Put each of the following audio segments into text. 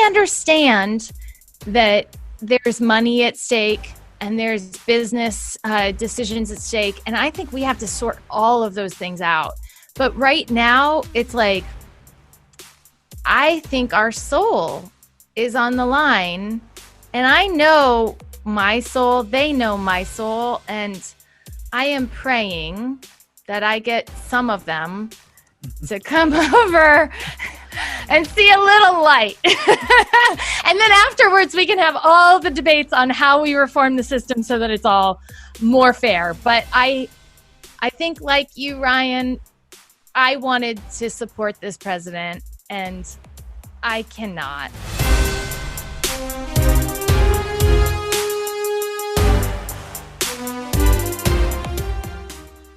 understand that there's money at stake and there's business decisions at stake. And I think we have to sort all of those things out. But right now, it's like, I think our soul is on the line. And I know my soul, they know my soul. And I am praying that I get some of them to come over and see a little light. And then afterwards, we can have all the debates on how we reform the system so that it's all more fair. But I think, like you, Ryan, I wanted to support this president, and I cannot.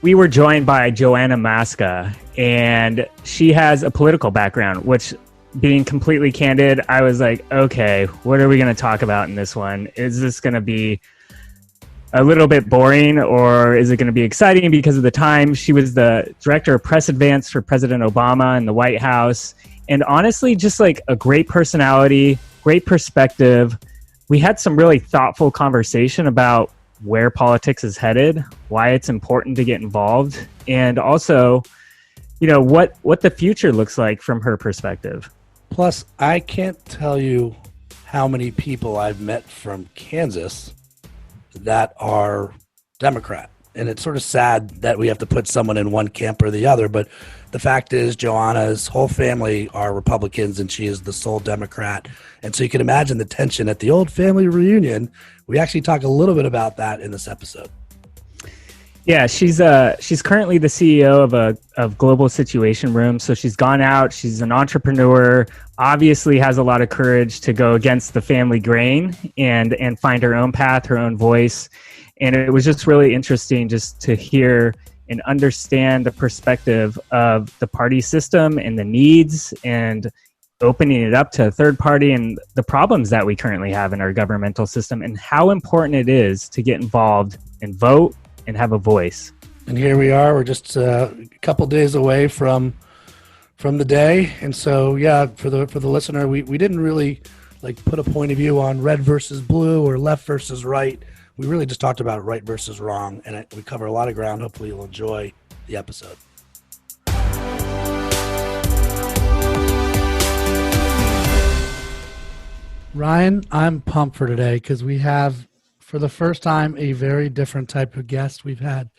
We were joined by Johanna Maska, and she has a political background, which, being completely candid, I was like, okay, what are we going to talk about in this one? Is this going to be a little bit boring, or is it going to be exciting because of the time? She was the director of press advance for President Obama in the White House. And honestly, just like a great personality, great perspective. We had some really thoughtful conversation about where politics is headed, why it's important to get involved, and also, you know, what the future looks like from her perspective. Plus, I can't tell you how many people I've met from Kansas that are Democrat. And it's sort of sad that we have to put someone in one camp or the other. But the fact is, Johanna's whole family are Republicans, and she is the sole Democrat. And so you can imagine the tension at the old family reunion. We actually talk a little bit about that in this episode. Yeah, she's currently the CEO of Global Situation Room. So she's gone out. She's an entrepreneur. Obviously, has a lot of courage to go against the family grain and find her own path, her own voice. And it was just really interesting just to hear and understand the perspective of the party system and the needs, and opening it up to a third party and the problems that we currently have in our governmental system, and how important it is to get involved and vote and have a voice. And here we are. We're just a couple days away from the day. And so, yeah, for the listener, we didn't really like put a point of view on red versus blue or left versus right. We really just talked about right versus wrong, and we cover a lot of ground. Hopefully you'll enjoy the episode. Ryan, I'm pumped for today because we have, for the first time, a very different type of guest. We've had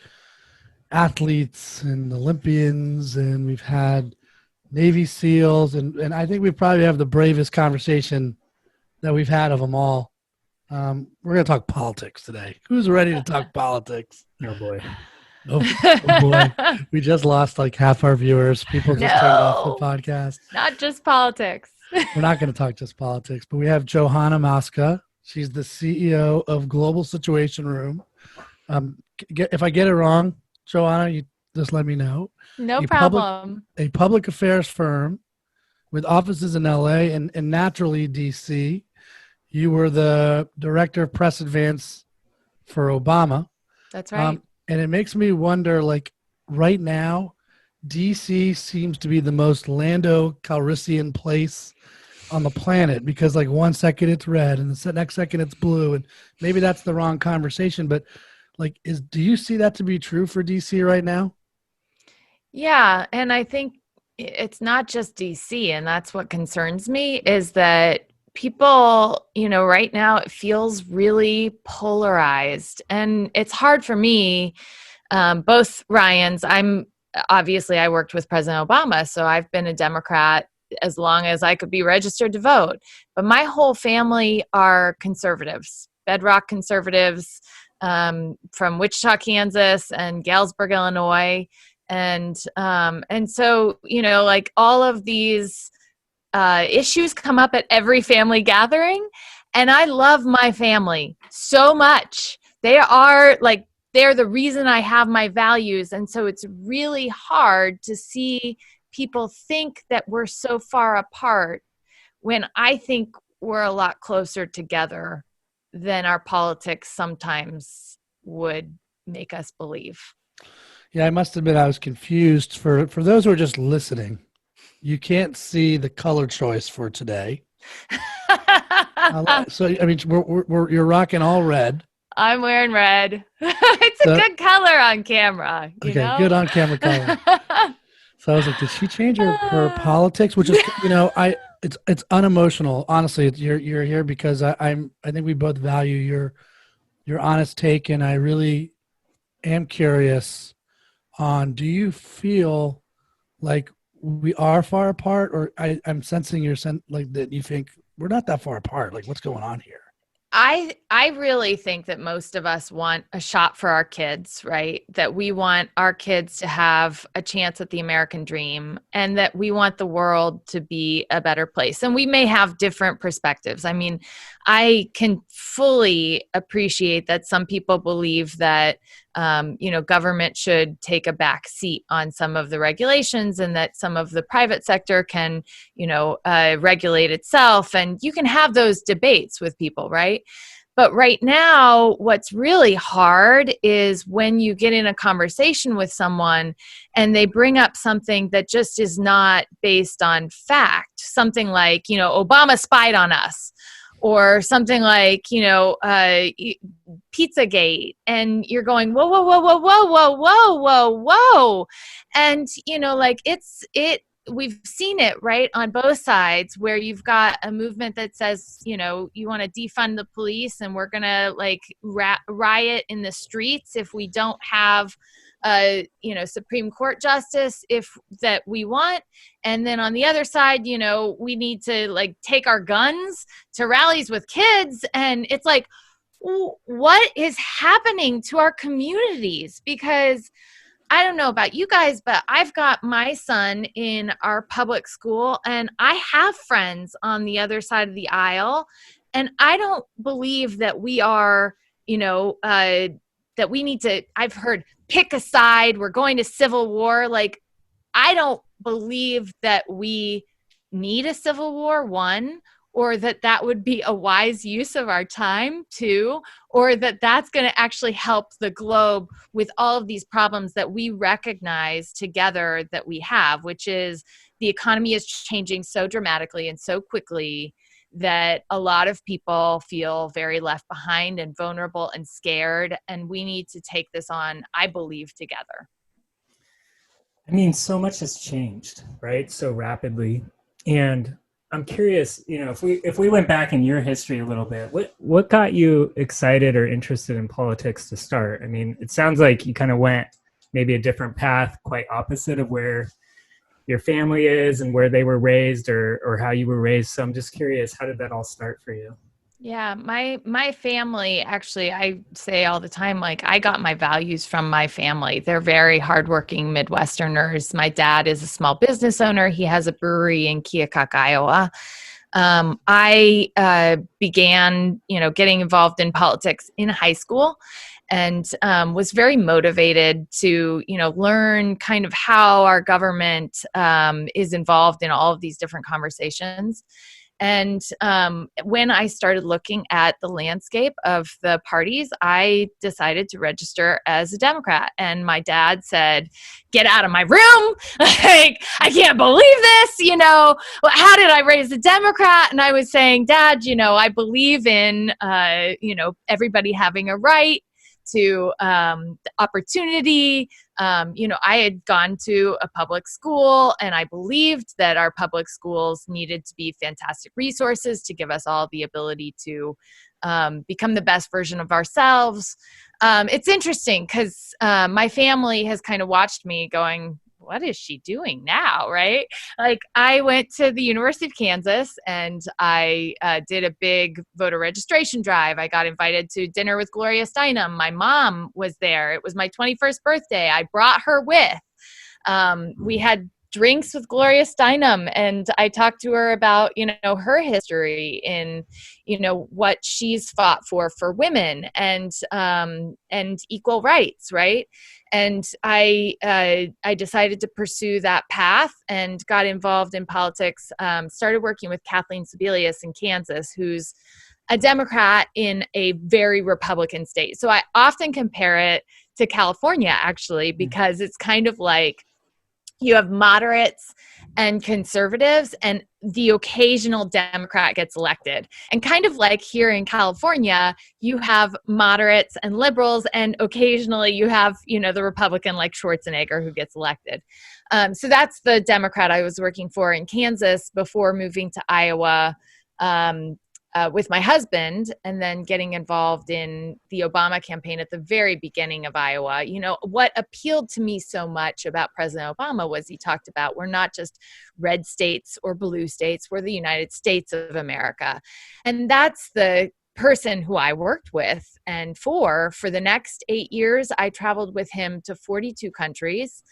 athletes and Olympians, and we've had Navy SEALs, and I think we probably have the bravest conversation that we've had of them all. We're going to talk politics today. Who's ready to talk politics? Oh, boy. Oh boy. We just lost like half our viewers. People just turned off the podcast. Not just politics. We're not going to talk just politics, but we have Johanna Maska. She's the CEO of Global Situation Room. If I get it wrong, Johanna, you just let me know. No problem. A public affairs firm with offices in LA and naturally DC. You were the director of press advance for Obama. That's right. And it makes me wonder, like, right now, DC seems to be the most Lando Calrissian place on the planet, because like 1 second it's red and the next second it's blue, and maybe that's the wrong conversation, but like, do you see that to be true for DC right now? Yeah. And I think it's not just DC, and that's what concerns me, is that people, right now it feels really polarized, and it's hard for me. Both Ryans, I worked with President Obama, so I've been a Democrat as long as I could be registered to vote. But my whole family are conservatives, bedrock conservatives, from Wichita, Kansas, and Galesburg, Illinois, and so like all of these issues come up at every family gathering, and I love my family so much. They're the reason I have my values, and so it's really hard to see people think that we're so far apart when I think we're a lot closer together than our politics sometimes would make us believe. Yeah, I must admit I was confused. For those who are just listening, you can't see the color choice for today. So, I mean, you're rocking all red. I'm wearing red. It's a good color on camera, you Okay, know? good on camera color. So I was like, did she change her politics? Which is, it's unemotional. Honestly, you're here because I think we both value your honest take, and I really am curious on, do you feel like we are far apart, or I'm sensing like that you think we're not that far apart. Like, what's going on here? I really think that most of us want a shot for our kids, right? That we want our kids to have a chance at the American dream, and that we want the world to be a better place. And we may have different perspectives. I mean, I can fully appreciate that some people believe that government should take a back seat on some of the regulations, and that some of the private sector can, regulate itself. And you can have those debates with people, right? But right now, what's really hard is when you get in a conversation with someone and they bring up something that just is not based on fact, something like, Obama spied on us, or something like, Pizzagate, and you're going, whoa, whoa, whoa, whoa, whoa, whoa, whoa, whoa, whoa. And, we've seen it right on both sides, where you've got a movement that says, you want to defund the police, and we're going to riot in the streets if we don't have Supreme Court justice that we want. And then on the other side, we need to take our guns to rallies with kids. And it's like, what is happening to our communities? Because I don't know about you guys, but I've got my son in our public school, and I have friends on the other side of the aisle. And I don't believe that we are, that we need to, I've heard, pick a side, we're going to civil war. Like, I don't believe that we need a civil war, one, or that would be a wise use of our time, two, or that's going to actually help the globe with all of these problems that we recognize together that we have, which is the economy is changing so dramatically and so quickly that a lot of people feel very left behind and vulnerable and scared. And we need to take this on, I believe, together. I mean, so much has changed, right? So rapidly. And I'm curious, if we went back in your history a little bit, what got you excited or interested in politics to start? I mean, it sounds like you kind of went maybe a different path, quite opposite of where your family is and where they were raised, or how you were raised. So I'm just curious, how did that all start for you? Yeah, my family, actually, I say all the time, I got my values from my family. They're very hardworking Midwesterners. My dad is a small business owner. He has a brewery in Keokuk, Iowa. I began, getting involved in politics in high school, and was very motivated to, learn kind of how our government is involved in all of these different conversations. And when I started looking at the landscape of the parties, I decided to register as a Democrat. And my dad said, "Get out of my room. I can't believe this. How did I raise a Democrat?" And I was saying, "Dad, I believe in, everybody having a right to opportunity. I had gone to a public school, and I believed that our public schools needed to be fantastic resources to give us all the ability to become the best version of ourselves." It's interesting because my family has kind of watched me going, what is she doing now, right? I went to the University of Kansas, and I did a big voter registration drive. I got invited to dinner with Gloria Steinem. My mom was there. It was my 21st birthday. I brought her with. We had drinks with Gloria Steinem, and I talked to her about, her history in, what she's fought for women and equal rights, right? And I decided to pursue that path and got involved in politics. Started working with Kathleen Sebelius in Kansas, who's a Democrat in a very Republican state. So I often compare it to California, actually, because it's kind of like you have moderates and conservatives, and the occasional Democrat gets elected. And kind of like here in California, you have moderates and liberals, and occasionally you have, the Republican like Schwarzenegger who gets elected. So that's the Democrat I was working for in Kansas before moving to Iowa with my husband, and then getting involved in the Obama campaign at the very beginning of Iowa. What appealed to me so much about President Obama was he talked about, we're not just red states or blue states, we're the United States of America. And that's the person who I worked with and for the next 8 years. I traveled with him to 42 countries,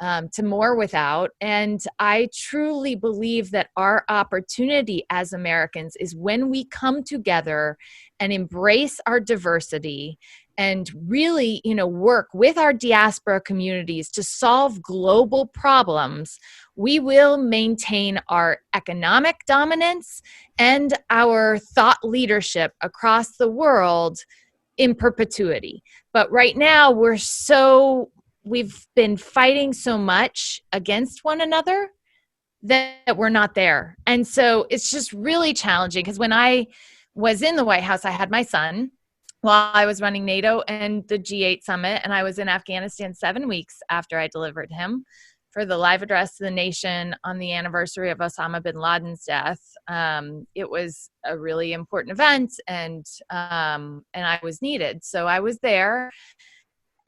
to more without. And I truly believe that our opportunity as Americans is when we come together and embrace our diversity and really, work with our diaspora communities to solve global problems, we will maintain our economic dominance and our thought leadership across the world in perpetuity. But right now, we've been fighting so much against one another that we're not there. And so it's just really challenging, because when I was in the White House, I had my son while I was running NATO and the G8 summit, and I was in Afghanistan 7 weeks after I delivered him for the live address to the nation on the anniversary of Osama bin Laden's death. It was a really important event, and I was needed. So I was there.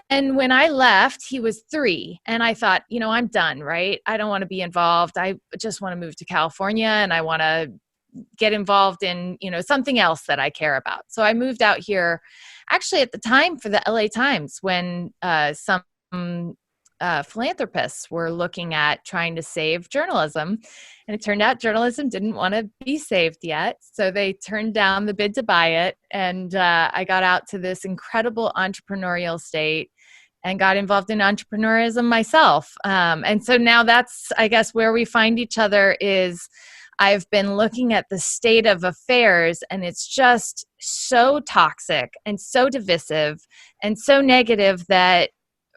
And when I left, he was 3. And I thought, I'm done, right? I don't want to be involved. I just want to move to California, and I want to get involved in, something else that I care about. So I moved out here actually at the time for the LA Times, when some philanthropists were looking at trying to save journalism. And it turned out journalism didn't want to be saved yet. So they turned down the bid to buy it. And I got out to this incredible entrepreneurial state and got involved in entrepreneurism myself. And so now that's, I guess, where we find each other is I've been looking at the state of affairs, and it's just so toxic and so divisive and so negative that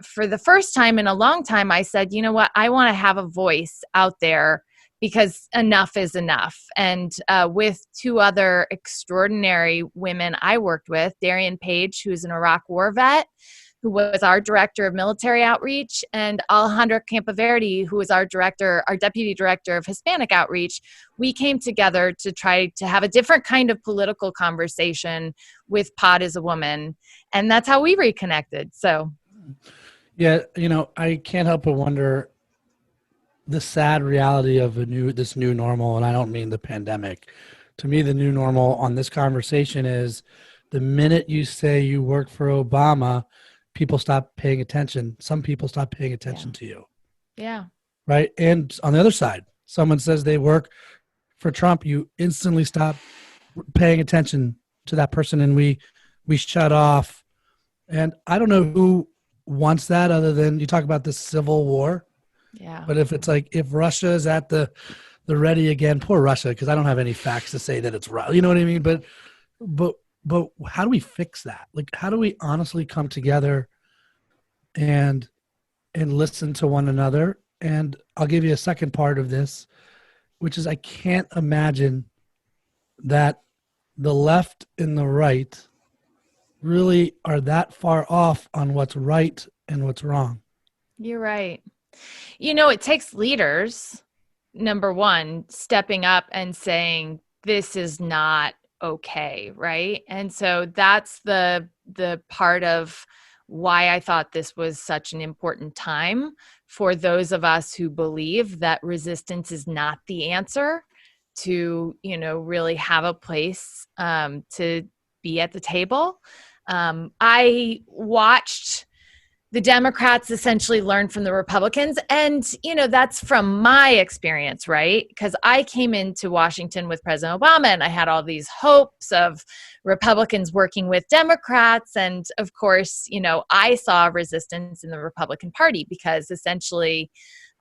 for the first time in a long time, I said, you know what, I want to have a voice out there, because enough is enough. And with 2 other extraordinary women I worked with, Darian Page, who's an Iraq war vet, who was our director of military outreach, and Alejandra Campoverde, who was our deputy director of Hispanic outreach, we came together to try to have a different kind of political conversation with Pod as a Woman. And that's how we reconnected. So, yeah, I can't help but wonder the sad reality of this new normal. And I don't mean the pandemic. To me, the new normal on this conversation is the minute you say you work for Obama, people stop paying attention. Some people stop paying attention to you. Yeah. Right. And on the other side, someone says they work for Trump, you instantly stop paying attention to that person, and we shut off. And I don't know who wants that, other than you talk about the civil war. Yeah. But if it's like, if Russia is at the ready again, poor Russia, because I don't have any facts to say that it's right. You know what I mean? But how do we fix that? Like, how do we honestly come together and listen to one another? And I'll give you a second part of this, which is I can't imagine that the left and the right really are that far off on what's right and what's wrong. You're right. It takes leaders, number one, stepping up and saying, this is not okay, right? And so that's the part of why I thought this was such an important time for those of us who believe that resistance is not the answer, to, really have a place to be at the table. I watched the Democrats essentially learn from the Republicans. And, that's from my experience, right? Because I came into Washington with President Obama, and I had all these hopes of Republicans working with Democrats. And of course, I saw resistance in the Republican Party, because essentially,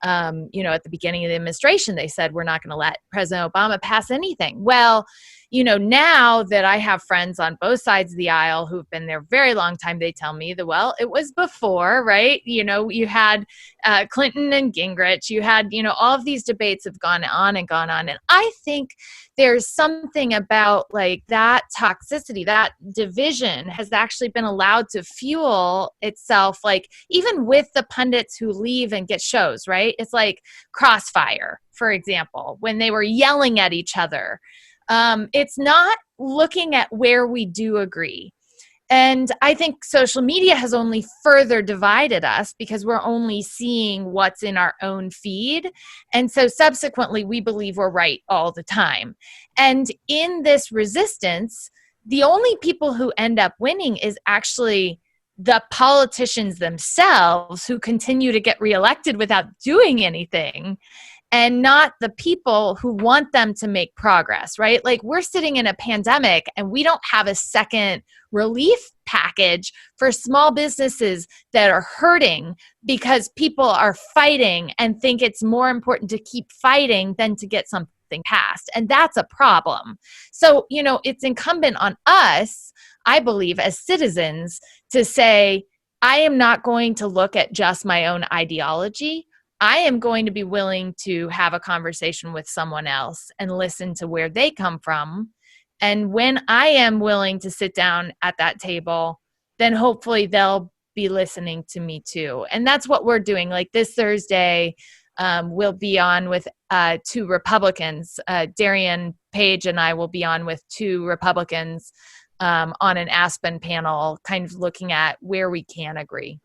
at the beginning of the administration, they said, we're not going to let President Obama pass anything. Well, now that I have friends on both sides of the aisle who've been there a very long time, they tell me that, well, it was before, right? You had Clinton and Gingrich, you had, all of these debates have gone on and gone on. And I think there's something about like that toxicity, that division has actually been allowed to fuel itself, like even with the pundits who leave and get shows, right? It's like Crossfire, for example, when they were yelling at each other. It's not looking at where we do agree. And I think social media has only further divided us because we're only seeing what's in our own feed. And so subsequently, we believe we're right all the time. And in this resistance, the only people who end up winning is actually the politicians themselves who continue to get reelected without doing anything, and not the people who want them to make progress, right? Like we're sitting in a pandemic and we don't have a second relief package for small businesses that are hurting because people are fighting and think it's more important to keep fighting than to get something passed. And that's a problem. So, it's incumbent on us, I believe, as citizens to say, I am not going to look at just my own ideology. I am going to be willing to have a conversation with someone else and listen to where they come from. And when I am willing to sit down at that table, then hopefully they'll be listening to me too. And that's what we're doing. Like this Thursday, we'll be on with two Republicans. Darian Page and I will be on with two Republicans on an Aspen panel, kind of looking at where we can agree.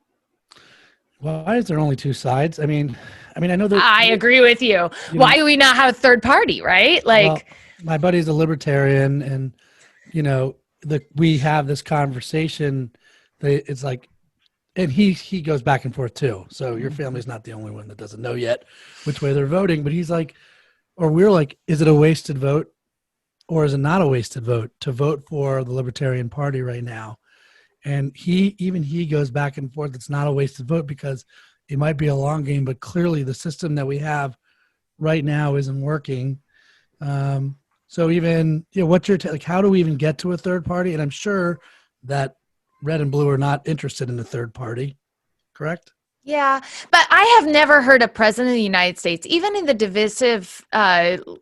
Why is there only two sides? I mean, I know that I agree with you. Why do we not have a third party, right? Like, well, my buddy's a libertarian, and we have this conversation. It's like, and he goes back and forth too. So your family's not the only one that doesn't know yet which way they're voting. But he's like, or we're like, is it a wasted vote, or is it not a wasted vote to vote for the Libertarian Party right now? And he goes back and forth. It's not a wasted vote because it might be a long game, but clearly the system that we have right now isn't working. So even, what's your like? How do we even get to a third party? And I'm sure that red and blue are not interested in a third party, correct? Yeah, but I have never heard a president of the United States, even in the divisive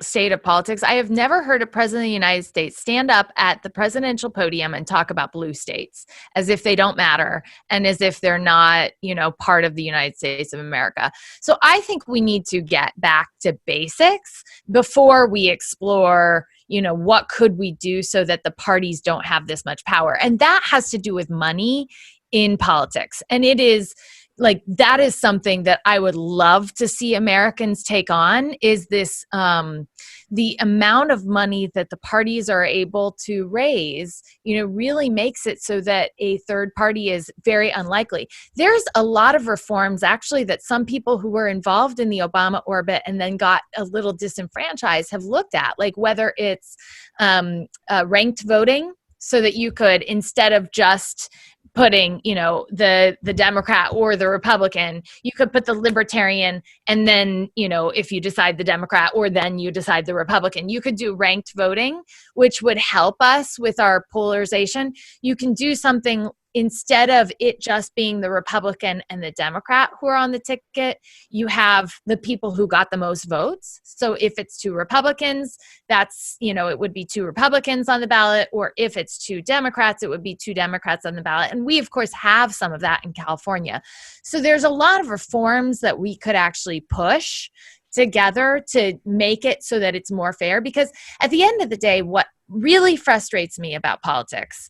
state of politics, I have never heard a president of the United States stand up at the presidential podium and talk about blue states as if they don't matter and as if they're not, part of the United States of America. So I think we need to get back to basics before we explore, what could we do so that the parties don't have this much power. And that has to do with money in politics. And it is like, that is something that I would love to see Americans take on, is this, the amount of money that the parties are able to raise, really makes it so that a third party is very unlikely. There's a lot of reforms actually that some people who were involved in the Obama orbit and then got a little disenfranchised have looked at, like whether it's ranked voting, so that you could, instead of just putting, the Democrat or the Republican, you could put the Libertarian, and then, if you decide the Democrat or then you decide the Republican, you could do ranked voting, which would help us with our polarization. You can do something instead of it just being the Republican and the Democrat who are on the ticket, you have the people who got the most votes. So if it's two Republicans, that's, it would be two Republicans on the ballot. Or if it's two Democrats, it would be two Democrats on the ballot. And we, of course, have some of that in California. So there's a lot of reforms that we could actually push together to make it so that it's more fair. Because at the end of the day, what really frustrates me about politics,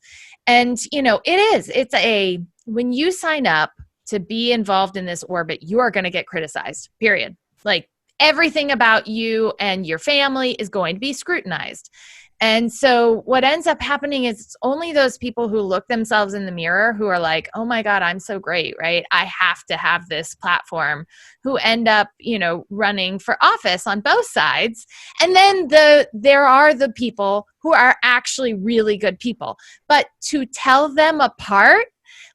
and, when you sign up to be involved in this orbit, you are going to get criticized, period. Like everything about you and your family is going to be scrutinized. And so what ends up happening is it's only those people who look themselves in the mirror who are like, oh my God, I'm so great, right? I have to have this platform, who end up, running for office on both sides. And then there are the people who are actually really good people. But to tell them apart,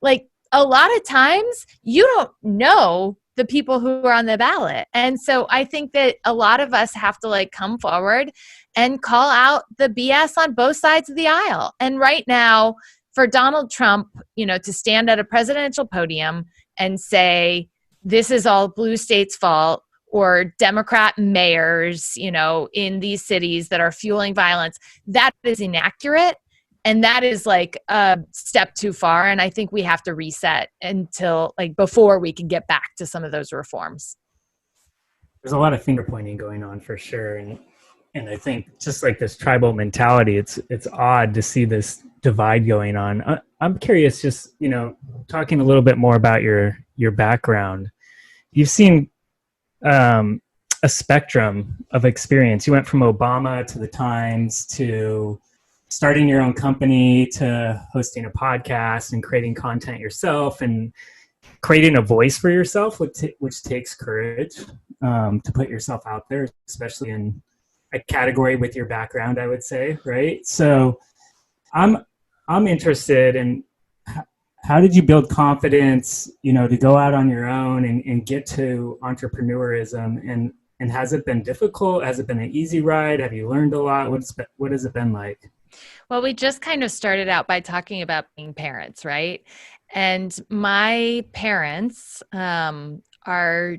like a lot of times you don't know the people who are on the ballot. And so I think that a lot of us have to come forward and call out the BS on both sides of the aisle. And right now, for Donald Trump, to stand at a presidential podium and say, this is all blue states' fault, or Democrat mayors, in these cities that are fueling violence, that is inaccurate. And that is like a step too far. And I think we have to reset until before we can get back to some of those reforms. There's a lot of finger pointing going on for sure. And I think just like this tribal mentality, it's odd to see this divide going on. I'm curious, just, talking a little bit more about your background. You've seen a spectrum of experience. You went from Obama to the Times to starting your own company to hosting a podcast and creating content yourself and creating a voice for yourself, which takes courage to put yourself out there, especially in a category with your background, I would say, right? So I'm interested in how did you build confidence, to go out on your own and get to entrepreneurism? And has it been difficult? Has it been an easy ride? Have you learned a lot? What has it been like? Well, we just kind of started out by talking about being parents, right? And my parents are,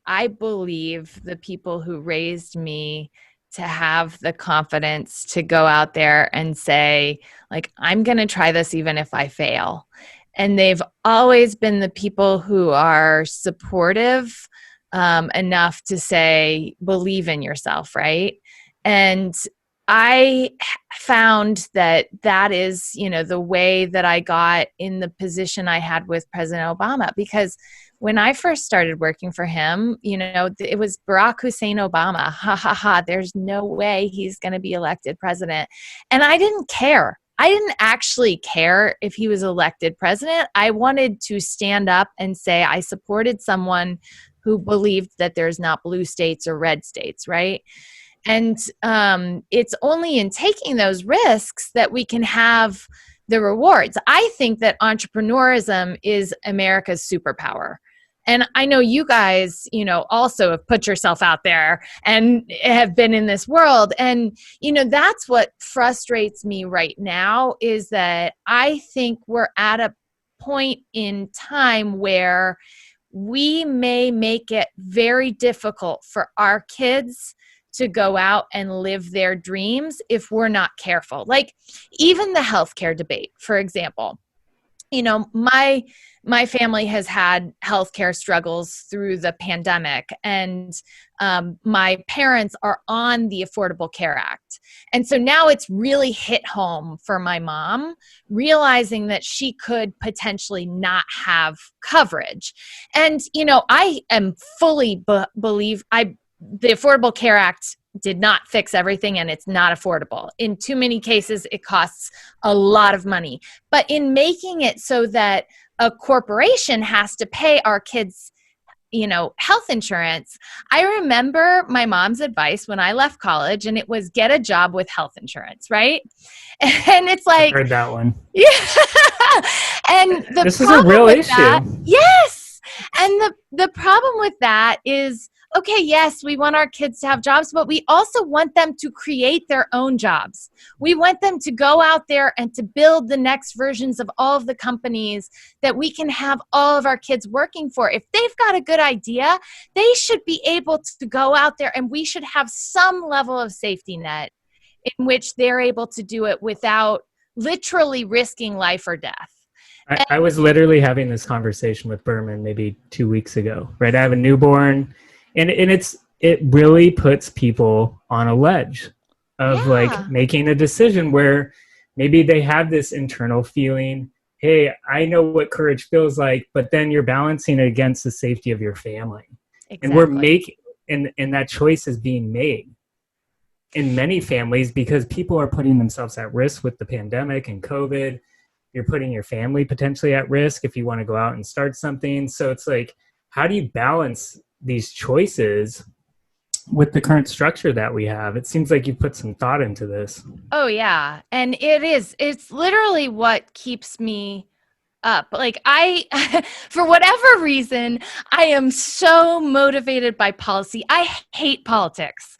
I believe, the people who raised me to have the confidence to go out there and say, I'm going to try this even if I fail. And they've always been the people who are supportive enough to say, believe in yourself, right? And I found that is, the way that I got in the position I had with President Obama, because when I first started working for him, it was Barack Hussein Obama. Ha ha ha. There's no way he's going to be elected president. And I didn't care. I didn't actually care if he was elected president. I wanted to stand up and say I supported someone who believed that there's not blue states or red states, right? And it's only in taking those risks that we can have the rewards. I think that entrepreneurism is America's superpower. And I know you guys, also have put yourself out there and have been in this world. And, that's what frustrates me right now, is that I think we're at a point in time where we may make it very difficult for our kids to go out and live their dreams if we're not careful. Like even the healthcare debate, for example. My family has had healthcare struggles through the pandemic, and my parents are on the Affordable Care Act. And so now it's really hit home for my mom, realizing that she could potentially not have coverage. And, I am fully believe the Affordable Care Act did not fix everything, and it's not affordable. In too many cases, it costs a lot of money. But in making it so that a corporation has to pay our kids, health insurance, I remember my mom's advice when I left college, and it was get a job with health insurance, right? And it's like, I heard that one. Yeah. And this is a real issue. Yes. And the problem with that is, okay, yes, we want our kids to have jobs, but we also want them to create their own jobs. We want them to go out there and to build the next versions of all of the companies that we can have all of our kids working for. If they've got a good idea, they should be able to go out there, and we should have some level of safety net in which they're able to do it without literally risking life or death. I was literally having this conversation with Berman maybe 2 weeks ago, right? I have a newborn. And it really puts people on a ledge of making a decision where maybe they have this internal feeling, hey, I know what courage feels like, but then you're balancing it against the safety of your family. Exactly. And that choice is being made in many families because people are putting themselves at risk with the pandemic and COVID. You're putting your family potentially at risk if you want to go out and start something. So it's like, how do you balance these choices with the current structure that we have? It seems like you put some thought into this. Oh yeah. And it's literally what keeps me up. Like for whatever reason, I am so motivated by policy. I hate politics,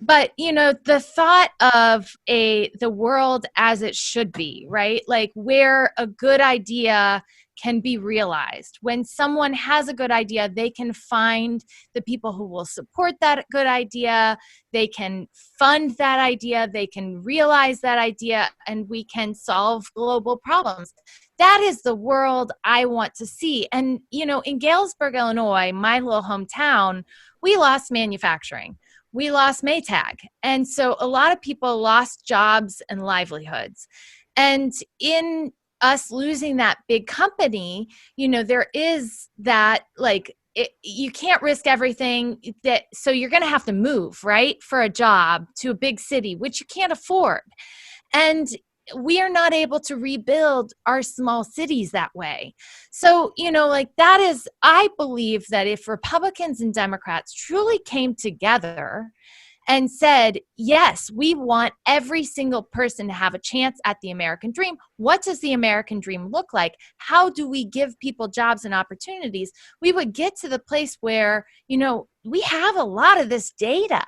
But, the thought of the world as it should be, right? Like where a good idea can be realized. When someone has a good idea, they can find the people who will support that good idea. They can fund that idea. They can realize that idea, and we can solve global problems. That is the world I want to see. And, in Galesburg, Illinois, my little hometown, we lost manufacturing. We lost Maytag. And so a lot of people lost jobs and livelihoods. And in us losing that big company, there is that you can't risk everything so you're going to have to move, right, for a job to a big city, which you can't afford. And we are not able to rebuild our small cities that way. So, that is, I believe that if Republicans and Democrats truly came together and said, yes, we want every single person to have a chance at the American dream. What does the American dream look like? How do we give people jobs and opportunities? We would get to the place where, we have a lot of this data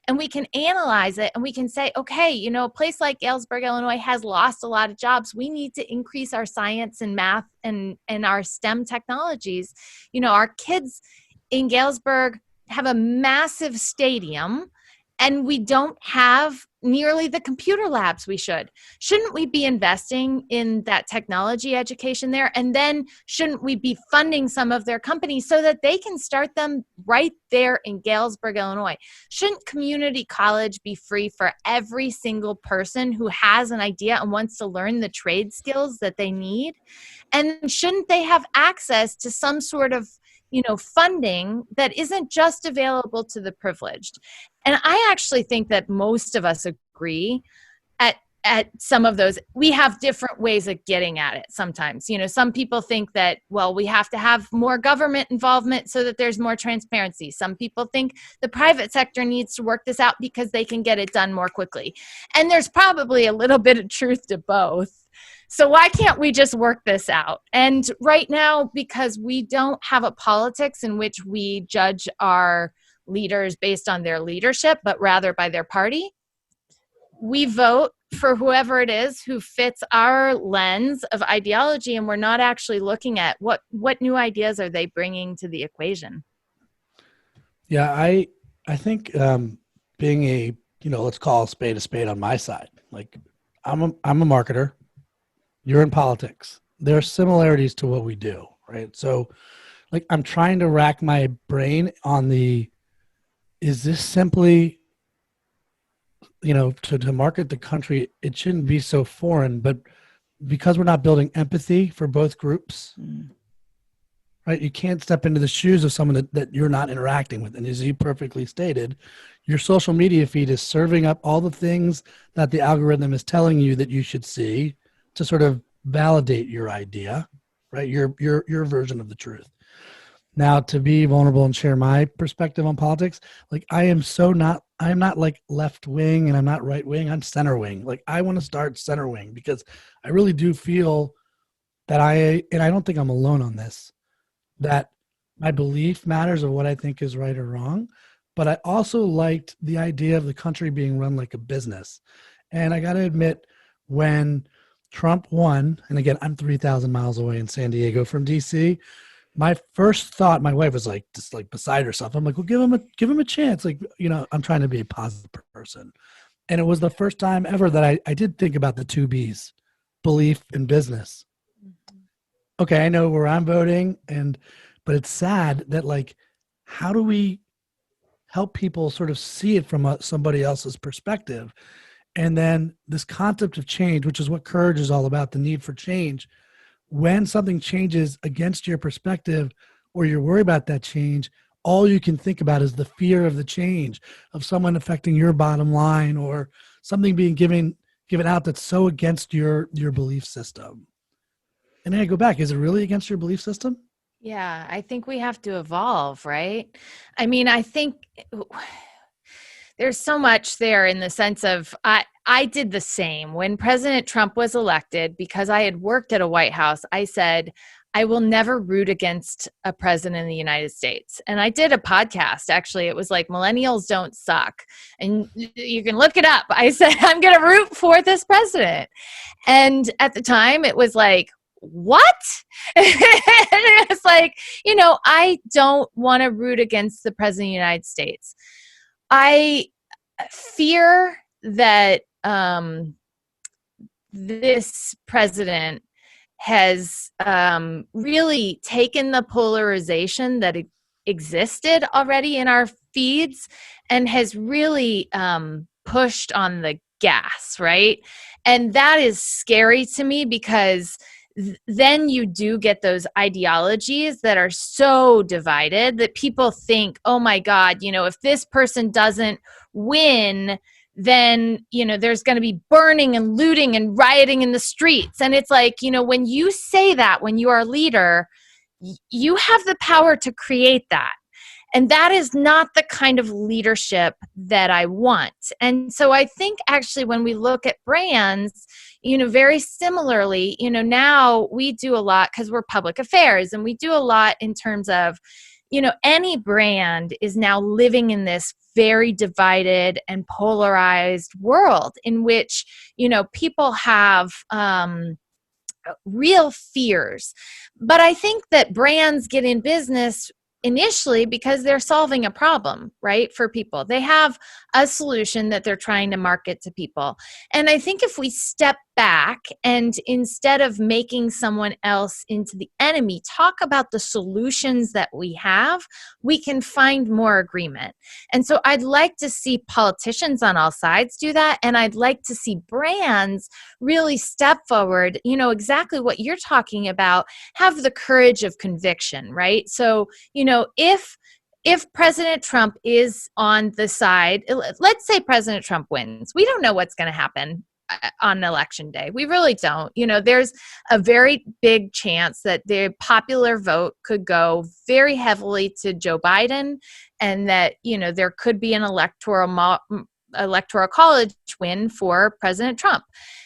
and we can analyze it and we can say, okay, a place like Galesburg, Illinois has lost a lot of jobs. We need to increase our science and math and our STEM technologies. Our kids in Galesburg have a massive stadium, and we don't have nearly the computer labs we should. Shouldn't we be investing in that technology education there? And then shouldn't we be funding some of their companies so that they can start them right there in Galesburg, Illinois? Shouldn't community college be free for every single person who has an idea and wants to learn the trade skills that they need? And shouldn't they have access to some sort of funding that isn't just available to the privileged? And I actually think that most of us agree at some of those. We have different ways of getting at it sometimes. Some people think that, well, we have to have more government involvement so that there's more transparency. Some people think the private sector needs to work this out because they can get it done more quickly. And there's probably a little bit of truth to both. So why can't we just work this out? And right now, because we don't have a politics in which we judge our leaders based on their leadership, but rather by their party, we vote for whoever it is who fits our lens of ideology, and we're not actually looking at what new ideas are they bringing to the equation. Yeah, I think being a, let's call a spade on my side. Like I'm a marketer. You're in politics. There are similarities to what we do, right? So like I'm trying to rack my brain on is this simply, to market the country, it shouldn't be so foreign, but because we're not building empathy for both groups, right? You can't step into the shoes of someone that you're not interacting with. And as you perfectly stated, your social media feed is serving up all the things that the algorithm is telling you that you should see to sort of validate your idea, right? Your version of the truth. Now, to be vulnerable and share my perspective on politics, like I'm not like left wing and I'm not right wing. I'm center wing. Like I want to start center wing because I really do feel that and I don't think I'm alone on this, that my belief matters of what I think is right or wrong. But I also liked the idea of the country being run like a business. And I got to admit, when Trump won, and again, I'm 3,000 miles away in San Diego from DC. My first thought, my wife was like, just like beside herself. I'm like, well, give him a chance. Like, I'm trying to be a positive person. And it was the first time ever that I did think about the two B's, belief and business. Okay, I know where I'm voting, but it's sad that like, how do we help people sort of see it from somebody else's perspective? And then this concept of change, which is what courage is all about, the need for change. When something changes against your perspective or you're worried about that change, all you can think about is the fear of the change, of someone affecting your bottom line or something being given out that's so against your belief system. And then I go back, is it really against your belief system? Yeah, I think we have to evolve, right? I mean, I think there's so much there in the sense of I did the same when President Trump was elected. Because I had worked at a White House, I said, I will never root against a president in the United States. And I did a podcast, actually. It was like Millennials Don't Suck. And you can look it up. I said, I'm going to root for this president. And at the time, it was like, what? And it was like, I don't want to root against the president of the United States. I fear that this president has really taken the polarization that existed already in our feeds and has really pushed on the gas, right? And that is scary to me because then you do get those ideologies that are so divided that people think, oh my God, if this person doesn't win, then, there's going to be burning and looting and rioting in the streets. And it's like, when you say that, when you are a leader, you have the power to create that. And that is not the kind of leadership that I want. And so I think actually when we look at brands, very similarly, now we do a lot because we're public affairs and we do a lot in terms of, any brand is now living in this very divided and polarized world in which, people have real fears. But I think that brands get in business initially because they're solving a problem, right, for people. They have a solution that they're trying to market to people. And I think if we step back and instead of making someone else into the enemy, talk about the solutions that we have, we can find more agreement. And so I'd like to see politicians on all sides do that. And I'd like to see brands really step forward, exactly what you're talking about, have the courage of conviction, right? So, if President Trump is on the side, let's say President Trump wins, we don't know what's going to happen on election day. We really don't. There's a very big chance that the popular vote could go very heavily to Joe Biden and that, there could be an electoral college win for President Trump.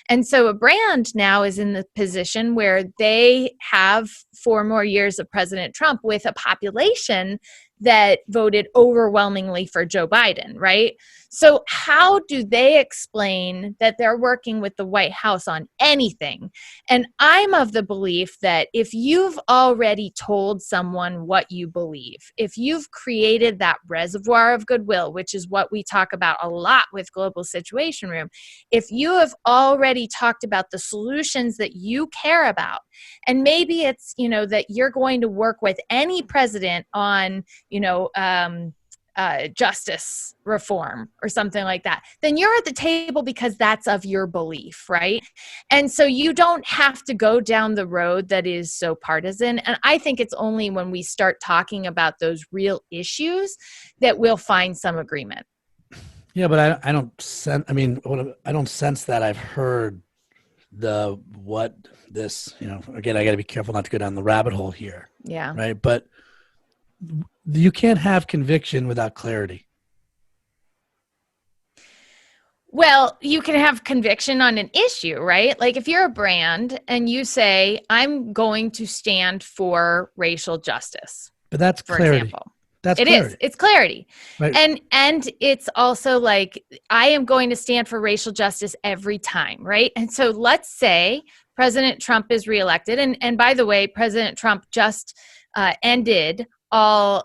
And so a brand now is in the position where they have 4 more years of President Trump with a population that voted overwhelmingly for Joe Biden, right? So how do they explain that they're working with the White House on anything? And I'm of the belief that if you've already told someone what you believe, if you've created that reservoir of goodwill, which is what we talk about a lot with Global Situation Room, if you have already talked about the solutions that you care about, and maybe it's, that you're going to work with any president on, justice reform or something like that, then you're at the table because that's of your belief, right? And so you don't have to go down the road that is so partisan. And I think it's only when we start talking about those real issues that we'll find some agreement. Yeah, but I don't sense. I don't sense that. I've heard this. Again, I got to be careful not to go down the rabbit hole here. Yeah. Right. But you can't have conviction without clarity. Well, you can have conviction on an issue, right? Like if you're a brand and you say, I'm going to stand for racial justice. But that's for clarity. Example. That's it clarity. It's clarity. Right. And it's also like, I am going to stand for racial justice every time, right? And so let's say President Trump is reelected. And by the way, President Trump just ended all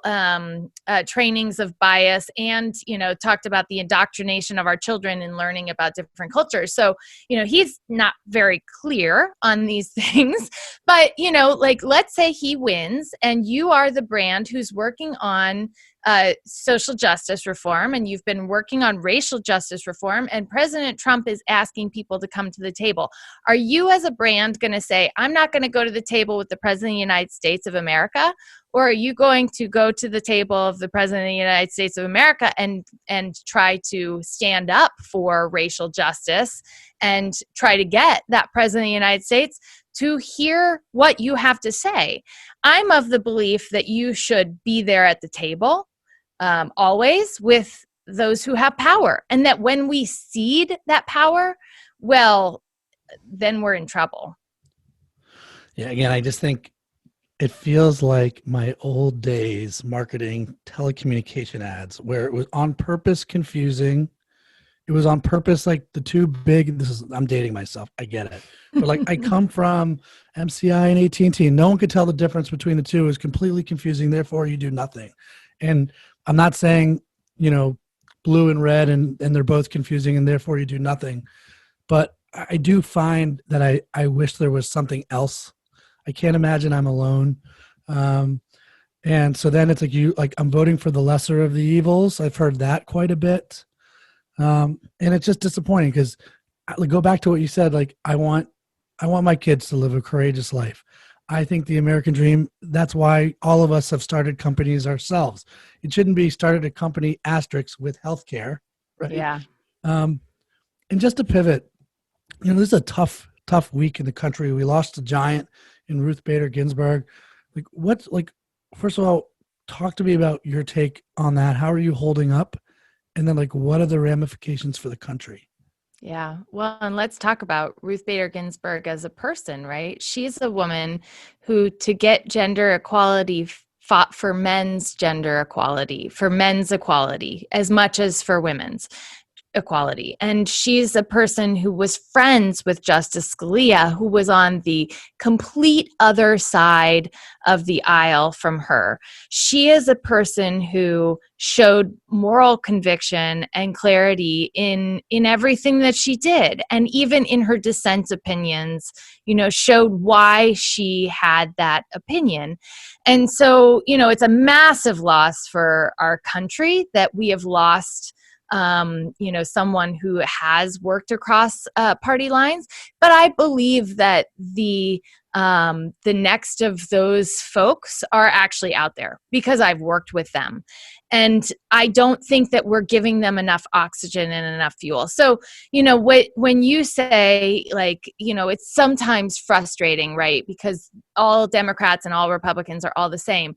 trainings of bias and, talked about the indoctrination of our children in learning about different cultures. So, he's not very clear on these things, but, let's say he wins and you are the brand who's working on social justice reform and you've been working on racial justice reform and President Trump is asking people to come to the table. Are you as a brand going to say, I'm not going to go to the table with the President of the United States of America? Or are you going to go to the table of the President of the United States of America and try to stand up for racial justice and try to get that President of the United States to hear what you have to say? I'm of the belief that you should be there at the table always with those who have power. And that when we cede that power, well, then we're in trouble. Yeah, again, I just think It feels like my old days marketing telecommunication ads where it was on purpose confusing. It was on purpose, like the two big. This is I'm dating myself. I get it, but like I come from MCI and AT&T, and no one could tell the difference between the two. It was completely confusing. Therefore, you do nothing. And I'm not saying blue and red, and they're both confusing, and therefore you do nothing. But I do find that I wish there was something else. I can't imagine I'm alone. Um, and so then it's like I'm voting for the lesser of the evils. I've heard that quite a bit. And it's just disappointing because go back to what you said. Like I want my kids to live a courageous life. I think the American dream, that's why all of us have started companies ourselves. It shouldn't be started a company asterisk with healthcare, right? Yeah. Um, and just to pivot, this is a tough week in the country. We lost a giant in Ruth Bader Ginsburg. First of all, talk to me about your take on that. How are you holding up? And then what are the ramifications for the country? Yeah. Well, and let's talk about Ruth Bader Ginsburg as a person, right? She's a woman who, to get gender equality, fought for men's gender equality, for men's equality, as much as for women's equality. And she's a person who was friends with Justice Scalia, who was on the complete other side of the aisle from her. She is a person who showed moral conviction and clarity in everything that she did. And even in her dissent opinions, showed why she had that opinion. And so, it's a massive loss for our country that we have lost someone who has worked across party lines. But I believe that the next of those folks are actually out there because I've worked with them. And I don't think that we're giving them enough oxygen and enough fuel. So, when you say it's sometimes frustrating, right? Because all Democrats and all Republicans are all the same.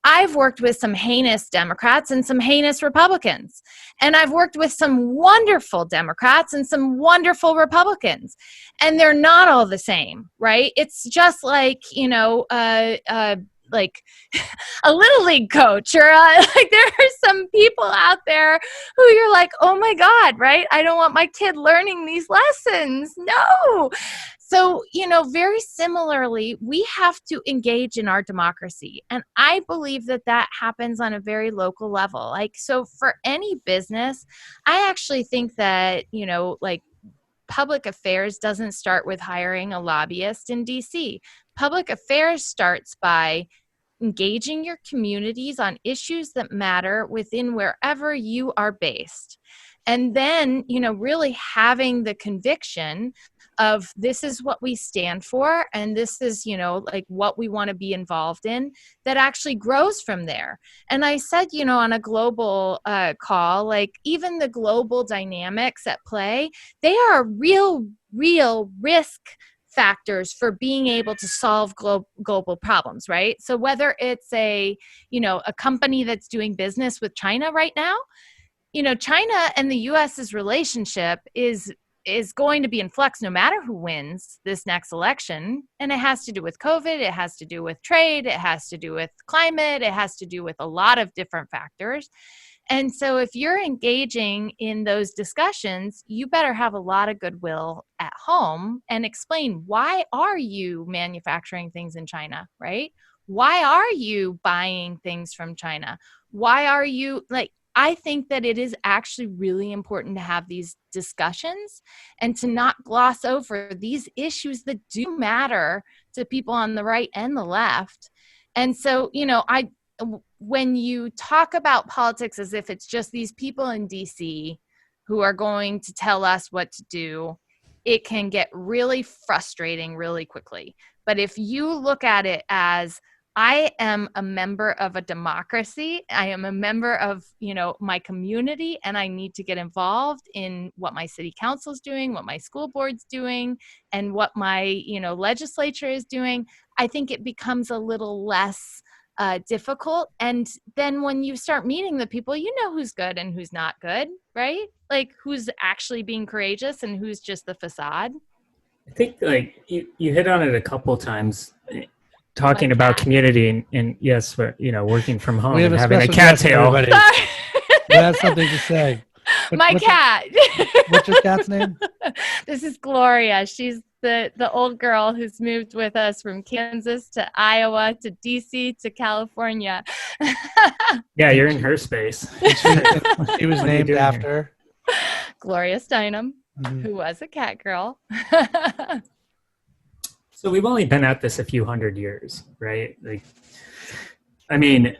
I've worked with some heinous Democrats and some heinous Republicans. And I've worked with some wonderful Democrats and some wonderful Republicans. And they're not all the same, right? It's just like, like a little league coach or there are some people out there who you're like, oh my God, right? I don't want my kid learning these lessons. No. So, very similarly, we have to engage in our democracy. And I believe that that happens on a very local level. So for any business, I actually think that, public affairs doesn't start with hiring a lobbyist in DC. Public affairs starts by engaging your communities on issues that matter within wherever you are based. And then, really having the conviction of this is what we stand for and this is what we want to be involved in, that actually grows from there. And I said on a global call, even the global dynamics at play, they are real risk factors for being able to solve global problems, right? So whether it's a company that's doing business with China right now, China and the US's relationship is going to be in flux no matter who wins this next election. And it has to do with COVID. It has to do with trade. It has to do with climate. It has to do with a lot of different factors. And so if you're engaging in those discussions, you better have a lot of goodwill at home and explain, why are you manufacturing things in China, right? Why are you buying things from China? Why are you I think that it is actually really important to have these discussions and to not gloss over these issues that do matter to people on the right and the left. And so, when you talk about politics as if it's just these people in DC who are going to tell us what to do, it can get really frustrating really quickly. But if you look at it as, I am a member of a democracy. I am a member of, my community, and I need to get involved in what my city council is doing, what my school board's doing, and what my, legislature is doing. I think it becomes a little less difficult. And then when you start meeting the people, who's good and who's not good, right? Who's actually being courageous and who's just the facade. I think you hit on it a couple times. talking about community and yes, we're, working from home We have and a having a special guest, cattail. everybody. Who has something to say? My cat. What's your cat's name? This is Gloria. She's the old girl who's moved with us from Kansas to Iowa to DC to California. Yeah, you're in her space. She was named after Gloria Steinem, who was a cat girl. So we've only been at this a few hundred years, right? Like, I mean,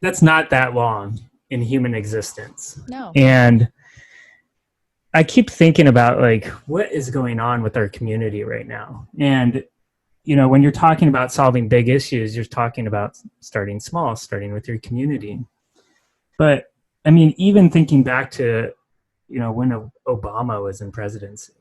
that's not that long in human existence. No. And I keep thinking about like, what is going on with our community right now? And, when you're talking about solving big issues, you're talking about starting small, starting with your community. But I mean, even thinking back to, when Obama was in presidency,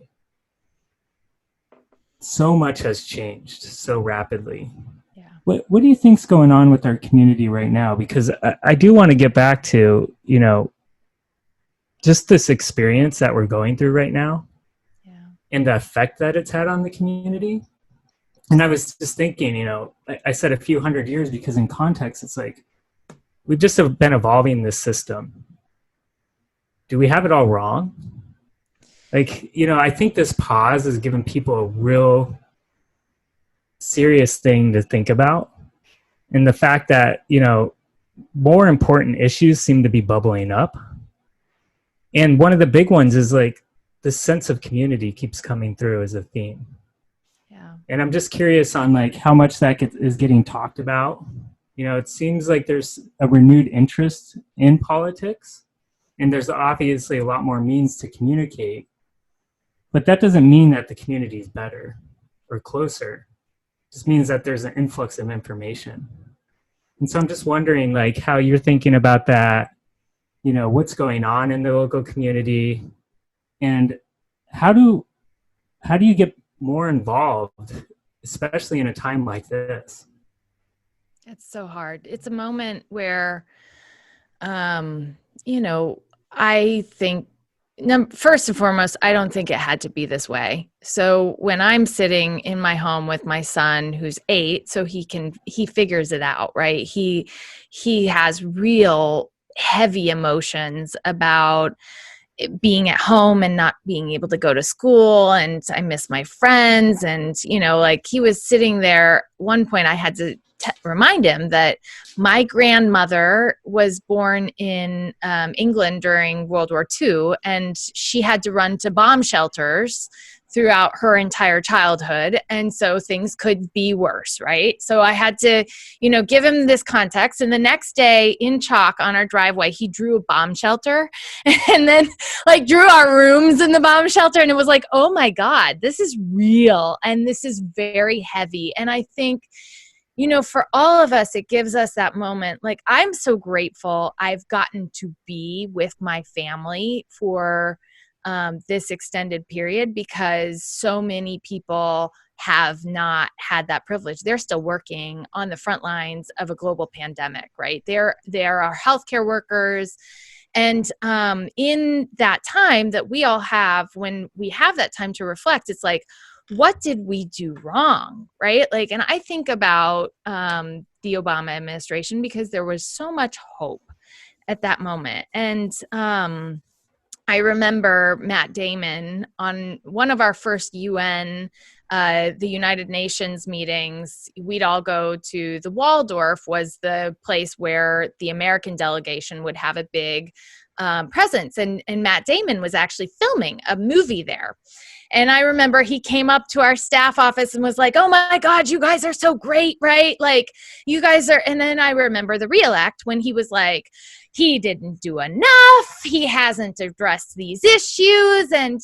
so much has changed so rapidly. Yeah. What do you think's going on with our community right now? Because I do want to get back to, just this experience that we're going through right now, and the effect that it's had on the community. And I was just thinking, I said a few hundred years because in context, it's like, we've just been evolving this system. Do we have it all wrong? Like, I think this pause has given people a real serious thing to think about. And the fact that, more important issues seem to be bubbling up. And one of the big ones is like the sense of community keeps coming through as a theme. Yeah. And I'm just curious on like how much that is getting talked about. It seems like there's a renewed interest in politics, and there's obviously a lot more means to communicate. But that doesn't mean that the community is better or closer. It just means that there's an influx of information. And so I'm just wondering like how you're thinking about that, what's going on in the local community, and how do you get more involved, especially in a time like this? It's so hard. It's a moment where, I think, first and foremost, I don't think it had to be this way. So when I'm sitting in my home with my son, who's 8, so he figures it out, right? He has real heavy emotions about being at home and not being able to go to school, and I miss my friends. And, like he was sitting there. One point I had to remind him that my grandmother was born in England during World War II, and she had to run to bomb shelters throughout her entire childhood. And so things could be worse, right? So I had to, give him this context. And the next day in chalk on our driveway, he drew a bomb shelter and then like drew our rooms in the bomb shelter. And it was like, oh my God, this is real. And this is very heavy. And I think, for all of us, it gives us that moment. Like, I'm so grateful I've gotten to be with my family for this extended period, because so many people have not had that privilege. They're still working on the front lines of a global pandemic, right? There are healthcare workers. And in that time that we all have, when we have that time to reflect, it's like, what did we do wrong, right? Like, and I think about the Obama administration, because there was so much hope at that moment. And I remember Matt Damon on one of our first the United Nations meetings. We'd all go to the Waldorf, was the place where the American delegation would have a big presence. And Matt Damon was actually filming a movie there. And I remember he came up to our staff office and was like, oh my God, you guys are so great, right? Like, you guys are. And then I remember the reenact when he was like, he didn't do enough. He hasn't addressed these issues. And,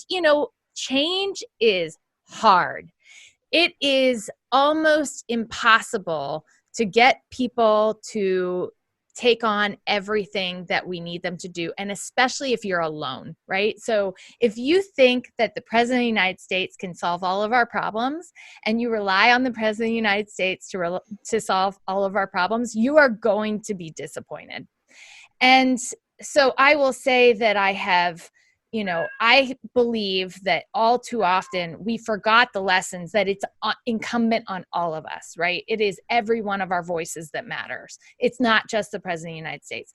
change is hard. It is almost impossible to get people to take on everything that we need them to do. And especially if you're alone, right? So if you think that the President of the United States can solve all of our problems, and you rely on the President of the United States to solve all of our problems, you are going to be disappointed. And so I will say that I have I believe that all too often we forgot the lessons that it's incumbent on all of us, right? It is every one of our voices that matters. It's not just the president of the United States.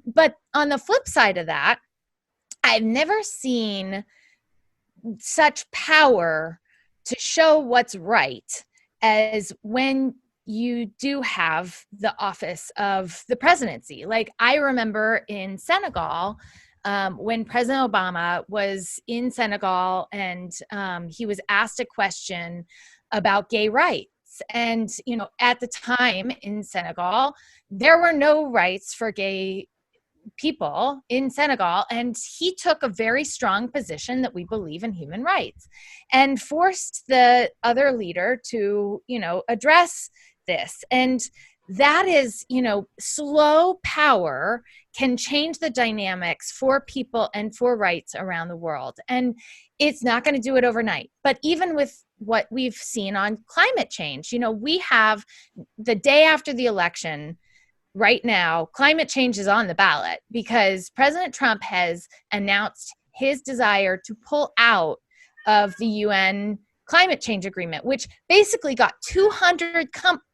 But on the flip side of that, I've never seen such power to show what's right as when you do have the office of the presidency. Like I remember in Senegal, when President Obama was in Senegal and he was asked a question about gay rights. And, at the time in Senegal, there were no rights for gay people in Senegal. And he took a very strong position that we believe in human rights and forced the other leader to, address this. And that is, slow power can change the dynamics for people and for rights around the world. And it's not going to do it overnight. But even with what we've seen on climate change, we have the day after the election right now, climate change is on the ballot because President Trump has announced his desire to pull out of the UN climate change agreement, which basically got 200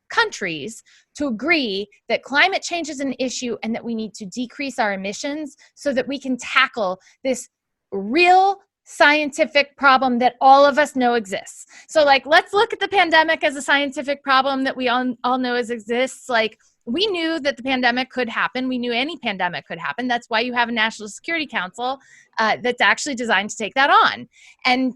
countries to agree that climate change is an issue and that we need to decrease our emissions so that we can tackle this real scientific problem that all of us know exists. So let's look at the pandemic as a scientific problem that we all know exists. We knew that the pandemic could happen. We knew any pandemic could happen. That's why you have a National Security Council that's actually designed to take that on. And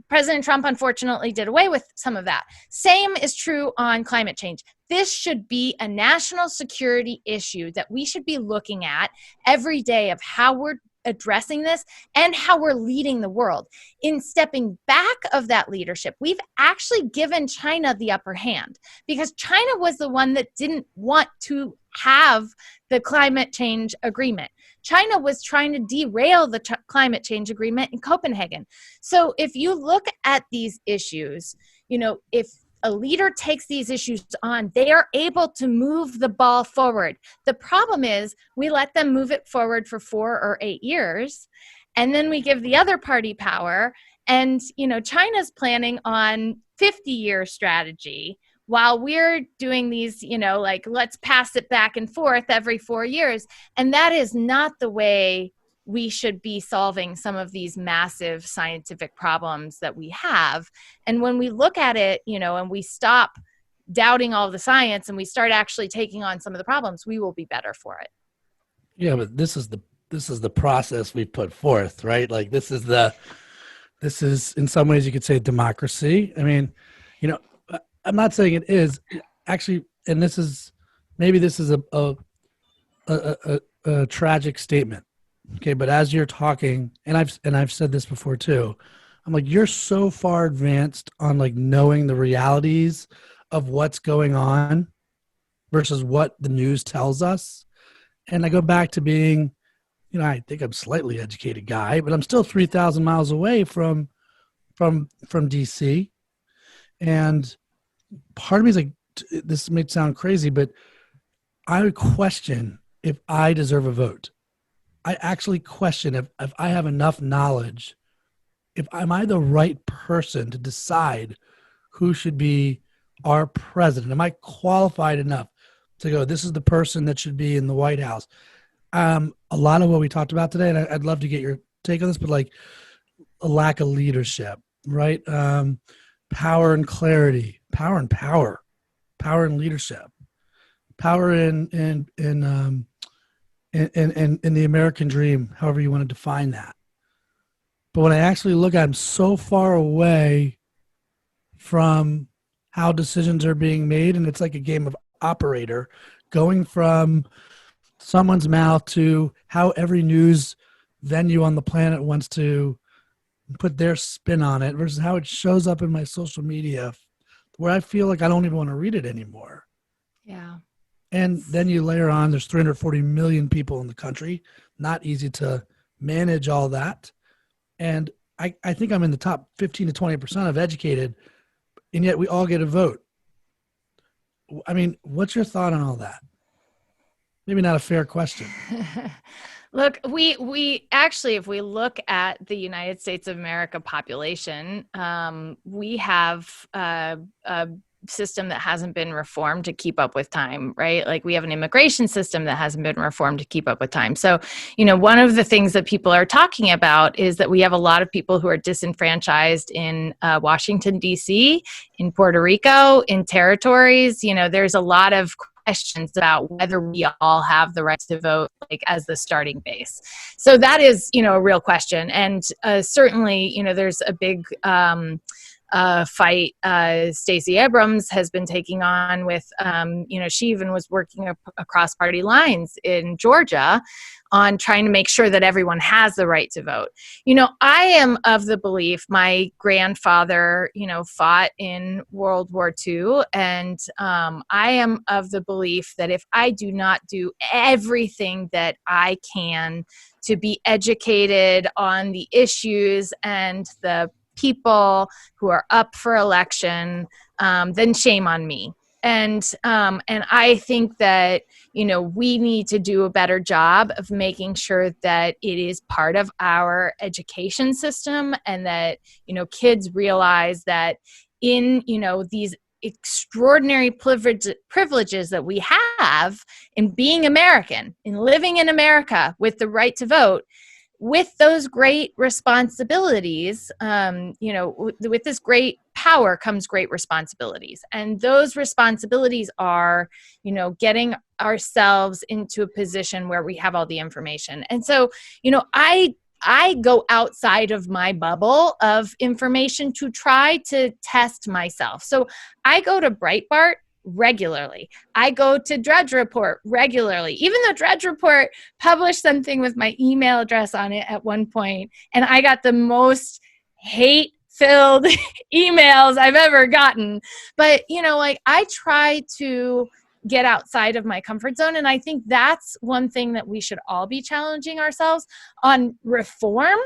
President Trump, unfortunately, did away with some of that. Same is true on climate change. This should be a national security issue that we should be looking at every day of how we're addressing this and how we're leading the world. In stepping back of that leadership, we've actually given China the upper hand because China was the one that didn't want to have the climate change agreement. China was trying to derail the climate change agreement in Copenhagen. So if you look at these issues, if a leader takes these issues on, they are able to move the ball forward. The problem is we let them move it forward for 4 or 8 years, and then we give the other party power. And, China's planning on 50-year strategy while we're doing these, let's pass it back and forth every 4 years. And that is not the way we should be solving some of these massive scientific problems that we have. And when we look at it, and we stop doubting all the science and we start actually taking on some of the problems, we will be better for it. Yeah, but this is the process we put forth, right? This is in some ways you could say democracy. I mean, I'm not saying it is actually, and this is a tragic statement. Okay, but as you're talking, and I've said this before too, I'm like, you're so far advanced on knowing the realities of what's going on versus what the news tells us. And I go back to being, I think I'm a slightly educated guy, but I'm still 3,000 miles away from DC. And part of me is like, this may sound crazy, but I would question if I deserve a vote. I actually question if I have enough knowledge, am I the right person to decide who should be our president? Am I qualified enough to go, this is the person that should be in the White House? A lot of what we talked about today, and I'd love to get your take on this, but a lack of leadership, right? Power and clarity, power and leadership, power in the American dream, however you want to define that. But when I actually look at them, so far away from how decisions are being made, and it's like a game of operator, going from someone's mouth to how every news venue on the planet wants to put their spin on it versus how it shows up in my social media, where I feel like I don't even want to read it anymore. Yeah. And then you layer on, there's 340 million people in the country. Not easy to manage all that. And I think I'm in the top 15 to 20% of educated, and yet we all get a vote. I mean, what's your thought on all that? Maybe not a fair question. Look, we actually, if we look at the United States of America population, we have a system that hasn't been reformed to keep up with time, right? Like we have an immigration system that hasn't been reformed to keep up with time. So, one of the things that people are talking about is that we have a lot of people who are disenfranchised in Washington, D.C., in Puerto Rico, in territories. There's a lot of questions about whether we all have the right to vote, like as the starting base. So that is, a real question. And certainly, there's a big fight Stacey Abrams has been taking on with, she even was working across party lines in Georgia on trying to make sure that everyone has the right to vote. I am of the belief, my grandfather, fought in World War II. And I am of the belief that if I do not do everything that I can to be educated on the issues and the people who are up for election, then shame on me. And I think that, we need to do a better job of making sure that it is part of our education system, and that, kids realize that in, these extraordinary privileges that we have in being American, in living in America with the right to vote, with those great responsibilities, with this great power comes great responsibilities. And those responsibilities are, getting ourselves into a position where we have all the information. And so, I go outside of my bubble of information to try to test myself. So I go to Breitbart regularly. I go to Drudge Report regularly, even though Drudge Report published something with my email address on it at one point, and I got the most hate-filled emails I've ever gotten. But, I try to get outside of my comfort zone, and I think that's one thing that we should all be challenging ourselves on. Reform,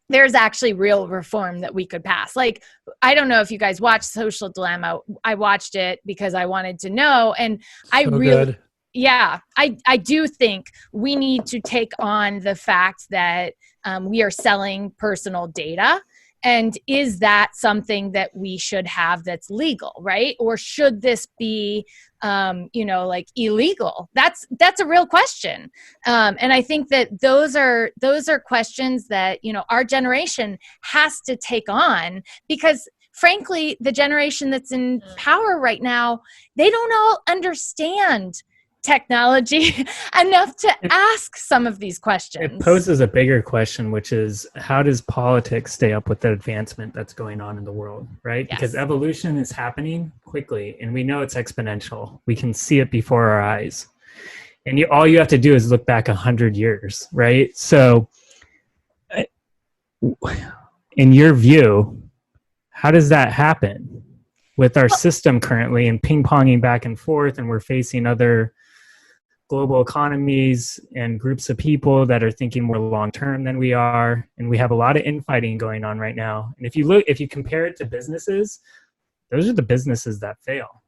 there's actually real reform that we could pass. Like, I don't know if you guys watched Social Dilemma. I watched it because I wanted to know. And I really, good. Yeah, I do think we need to take on the fact that we are selling personal data. And is that something that we should have that's legal, right? Or should this be, illegal? That's a real question. And I think that those are questions that, our generation has to take on, because frankly, the generation that's in power right now, they don't all understand technology enough to ask some of these questions. It poses a bigger question, which is, how does politics stay up with the advancement that's going on in the world, right? Yes. Because evolution is happening quickly, and we know it's exponential. We can see it before our eyes. And all you have to do is look back 100 years, right? So in your view, how does that happen with our system currently and ping-ponging back and forth, and we're facing other global economies and groups of people that are thinking more long-term than we are. And we have a lot of infighting going on right now. And if you compare it to businesses, those are the businesses that fail,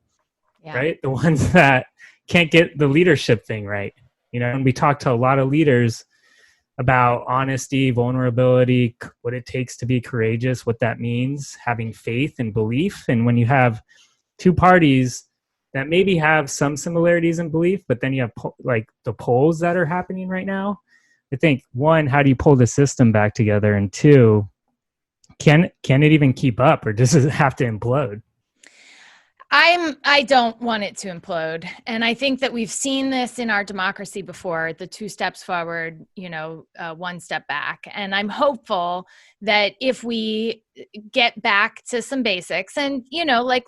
right? The ones that can't get the leadership thing right. And we talk to a lot of leaders about honesty, vulnerability, what it takes to be courageous, what that means, having faith and belief. And when you have two parties that maybe have some similarities in belief, but then you have like the polls that are happening right now. I think, one, how do you pull the system back together? And two, can it even keep up, or does it have to implode? I don't want it to implode. And I think that we've seen this in our democracy before, the 2 steps forward, 1 step back. And I'm hopeful that if we get back to some basics and,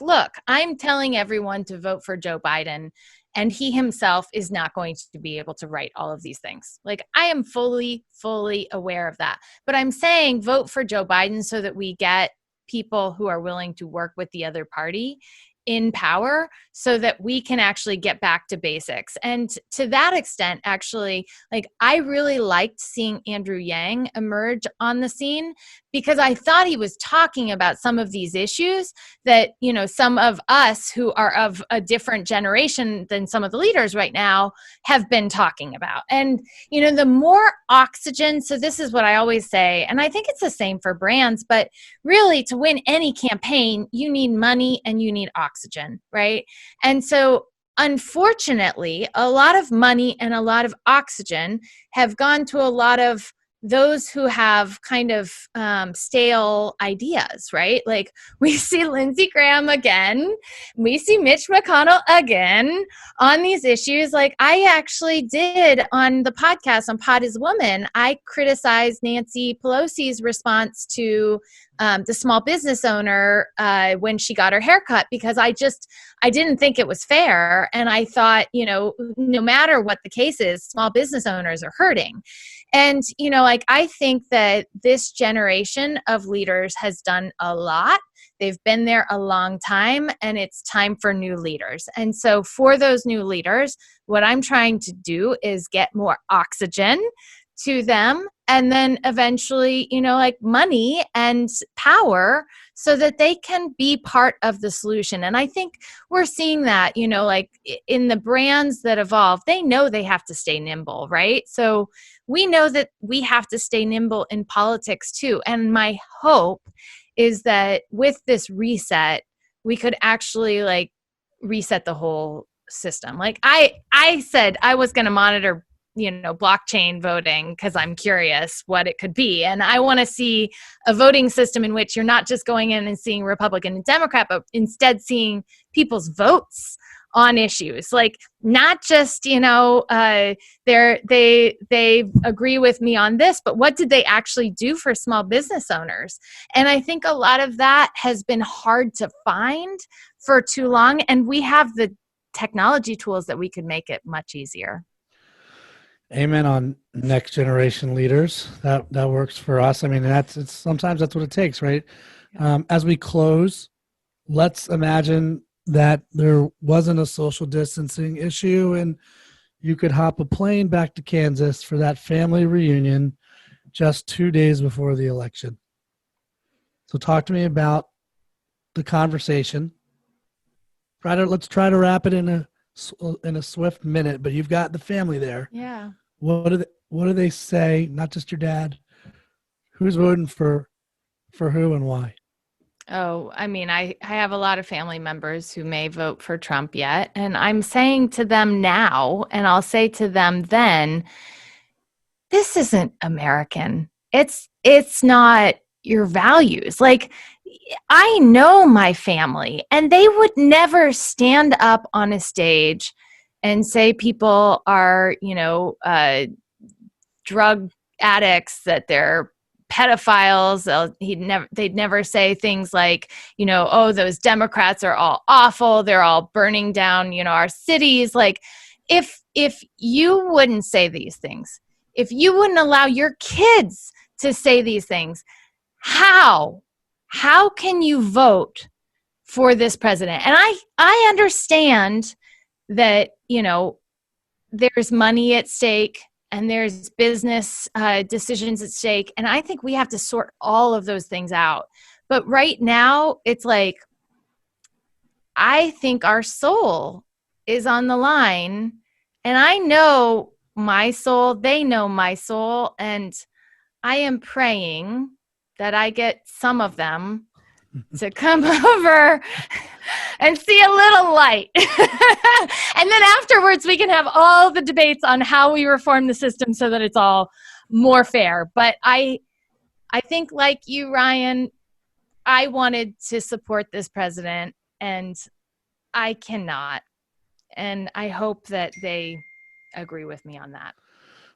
look, I'm telling everyone to vote for Joe Biden, and he himself is not going to be able to write all of these things. Like, I am fully aware of that. But I'm saying vote for Joe Biden so that we get people who are willing to work with the other party in power, so that we can actually get back to basics. And to that extent, actually, like, I really liked seeing Andrew Yang emerge on the scene, because I thought he was talking about some of these issues that, you know, some of us who are of a different generation than some of the leaders right now have been talking about. And, you know, the more oxygen, so this is what I always say, and I think it's the same for brands, but really to win any campaign, you need money and you need oxygen, right? And so unfortunately, a lot of money and a lot of oxygen have gone to a lot of those who have kind of stale ideas, right? Like we see Lindsey Graham again, we see Mitch McConnell again on these issues. Like I actually did on the podcast on Pod is a Woman, I criticized Nancy Pelosi's response to the small business owner when she got her haircut, because I didn't think it was fair. And I thought, you know, no matter what the case is, small business owners are hurting. And, you know, like I think that this generation of leaders has done a lot. They've been there a long time, and it's time for new leaders. And so for those new leaders, what I'm trying to do is get more oxygen to them, and then eventually, you know, like money and power so that they can be part of the solution. And I think we're seeing that, you know, like in the brands that evolve, they know they have to stay nimble, right? So we know that we have to stay nimble in politics too. And my hope is that with this reset, we could actually like reset the whole system. Like I said I was going to monitor, you know, blockchain voting because I'm curious what it could be. And I want to see a voting system in which you're not just going in and seeing Republican and Democrat, but instead seeing people's votes on issues. Like not just, you know, they agree with me on this, but what did they actually do for small business owners? And I think a lot of that has been hard to find for too long. And we have the technology tools that we could make it much easier. Amen on next generation leaders. That works for us. I mean, sometimes that's what it takes, right? As we close, let's imagine that there wasn't a social distancing issue and you could hop a plane back to Kansas for that family reunion just 2 days before the election. So talk to me about the conversation. Let's try to wrap it in a swift minute, but you've got the family there. Yeah. What do they say? Not just your dad. Who's voting for who and why? Oh, I mean, I have a lot of family members who may vote for Trump yet. And I'm saying to them now, and I'll say to them then, this isn't American. It's not your values. Like, I know my family, and they would never stand up on a stage and say people are, you know, drug addicts, that they're pedophiles. They'd never say things like, you know, oh, those Democrats are all awful. They're all burning down, you know, our cities. Like, if you wouldn't say these things, if you wouldn't allow your kids to say these things, how can you vote for this president? And I understand that, you know, there's money at stake and there's business decisions at stake. And I think we have to sort all of those things out. But right now, it's like, I think our soul is on the line. And I know my soul, they know my soul. And I am praying that I get some of them to come over and see a little light. And then afterwards, we can have all the debates on how we reform the system so that it's all more fair. But I think, like you, Ryan, I wanted to support this president, and I cannot. And I hope that they agree with me on that.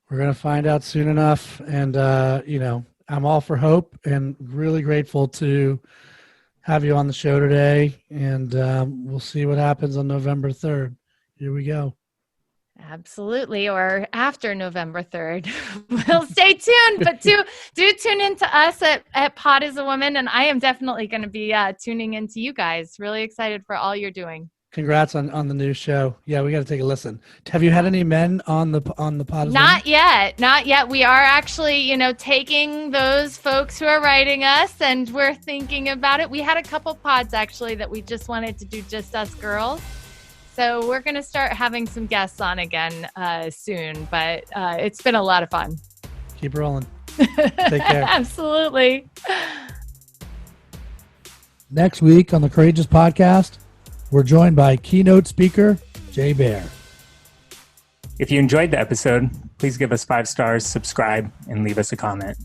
We're going to find out soon enough. And, you know, I'm all for hope and really grateful to have you on the show today. And we'll see what happens on November 3rd. Here we go. Absolutely. Or after November 3rd. We'll stay tuned, but do tune into us at Pod is a Woman. And I am definitely going to be tuning into you guys. Really excited for all you're doing. Congrats on the new show. Yeah, we got to take a listen. Have you had any men on the pod? Not yet. We are actually, taking those folks who are writing us, and we're thinking about it. We had a couple pods actually that we just wanted to do just us girls. So we're going to start having some guests on again soon, but it's been a lot of fun. Keep rolling. Take care. Absolutely. Next week on the Courageous Podcast, we're joined by keynote speaker Jay Baer. If you enjoyed the episode, please give us 5 stars, subscribe, and leave us a comment.